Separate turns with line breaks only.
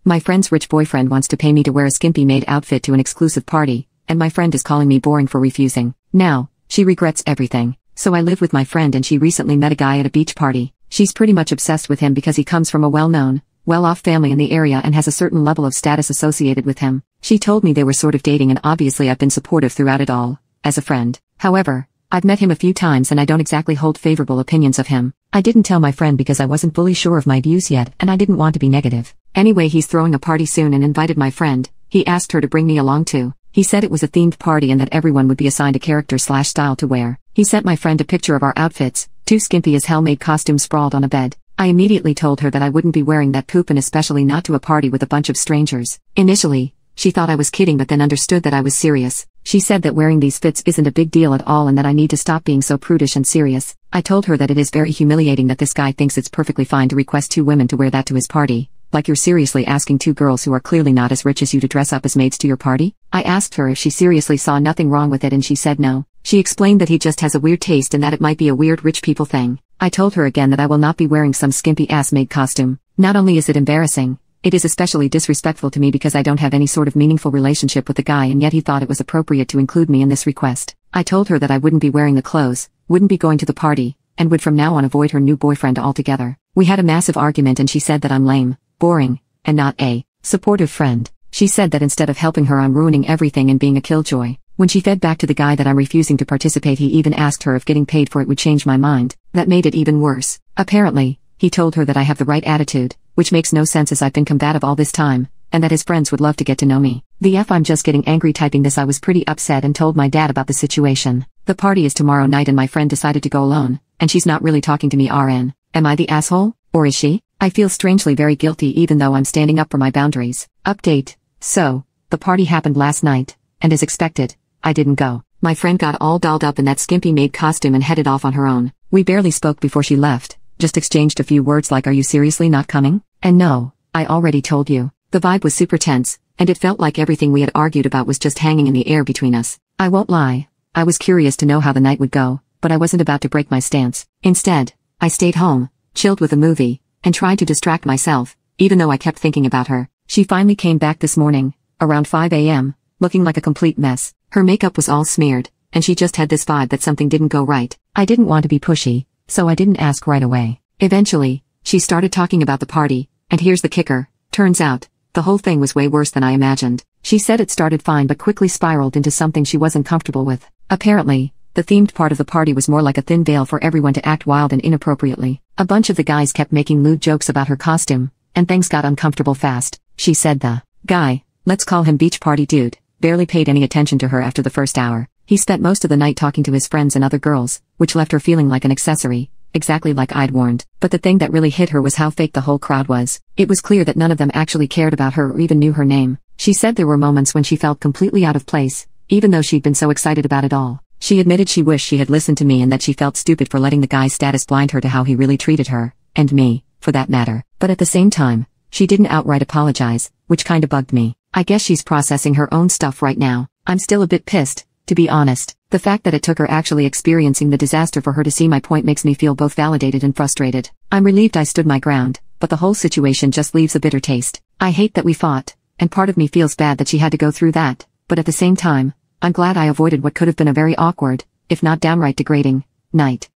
My friend's rich boyfriend wants to pay me to wear a skimpy maid outfit to an exclusive party, and my friend is calling me boring for refusing. Now, she regrets everything. So I live with my friend and she recently met a guy at a beach party. She's pretty much obsessed with him because he comes from a well-known, well-off family in the area and has a certain level of status associated with him. She told me they were sort of dating and obviously I've been supportive throughout it all, as a friend. However, I've met him a few times and I don't exactly hold favorable opinions of him. I didn't tell my friend because I wasn't fully sure of my views yet and I didn't want to be negative. Anyway, he's throwing a party soon and invited my friend. He asked her to bring me along too. He said it was a themed party and that everyone would be assigned a character/style to wear. He sent my friend a picture of our outfits, 2 skimpy as hell maid costumes sprawled on a bed. I immediately told her that I wouldn't be wearing that poop and especially not to a party with a bunch of strangers. Initially, she thought I was kidding but then understood that I was serious. She said that wearing these fits isn't a big deal at all and that I need to stop being so prudish and serious. I told her that it is very humiliating that this guy thinks it's perfectly fine to request 2 women to wear that to his party. Like you're seriously asking 2 girls who are clearly not as rich as you to dress up as maids to your party? I asked her if she seriously saw nothing wrong with it and she said no. She explained that he just has a weird taste and that it might be a weird rich people thing. I told her again that I will not be wearing some skimpy ass maid costume. Not only is it embarrassing, it is especially disrespectful to me because I don't have any sort of meaningful relationship with the guy and yet he thought it was appropriate to include me in this request. I told her that I wouldn't be wearing the clothes, wouldn't be going to the party, and would from now on avoid her new boyfriend altogether. We had a massive argument and she said that I'm lame, boring, and not a supportive friend. She said that instead of helping her I'm ruining everything and being a killjoy. When she fed back to the guy that I'm refusing to participate, he even asked her if getting paid for it would change my mind. That made it even worse. Apparently, he told her that I have the right attitude, which makes no sense as I've been combative all this time, and that his friends would love to get to know me. I'm just getting angry typing this. I was pretty upset and told my dad about the situation. The party is tomorrow night and my friend decided to go alone, and she's not really talking to me. RN. Am I the asshole? Or is she? I feel strangely very guilty even though I'm standing up for my boundaries. Update. So, the party happened last night, and as expected, I didn't go. My friend got all dolled up in that skimpy maid costume and headed off on her own. We barely spoke before she left, just exchanged a few words like, "Are you seriously not coming?" And no, I already told you. The vibe was super tense, and it felt like everything we had argued about was just hanging in the air between us. I won't lie, I was curious to know how the night would go, but I wasn't about to break my stance. Instead, I stayed home, chilled with a movie, and tried to distract myself, even though I kept thinking about her. She finally came back this morning, around 5 a.m., looking like a complete mess. Her makeup was all smeared, and she just had this vibe that something didn't go right. I didn't want to be pushy, so I didn't ask right away. Eventually, she started talking about the party, and here's the kicker. Turns out, the whole thing was way worse than I imagined. She said it started fine but quickly spiraled into something she wasn't comfortable with. Apparently, the themed part of the party was more like a thin veil for everyone to act wild and inappropriately. A bunch of the guys kept making lewd jokes about her costume, and things got uncomfortable fast. She said the guy, let's call him beach party dude, barely paid any attention to her after the first hour. He spent most of the night talking to his friends and other girls, which left her feeling like an accessory, exactly like I'd warned. But the thing that really hit her was how fake the whole crowd was. It was clear that none of them actually cared about her or even knew her name. She said there were moments when she felt completely out of place, even though she'd been so excited about it all. She admitted she wished she had listened to me and that she felt stupid for letting the guy's status blind her to how he really treated her, and me, for that matter. But at the same time, she didn't outright apologize, which kinda bugged me. I guess she's processing her own stuff right now. I'm still a bit pissed, to be honest. The fact that it took her actually experiencing the disaster for her to see my point makes me feel both validated and frustrated. I'm relieved I stood my ground, but the whole situation just leaves a bitter taste. I hate that we fought, and part of me feels bad that she had to go through that, but at the same time, I'm glad I avoided what could have been a very awkward, if not downright degrading, night.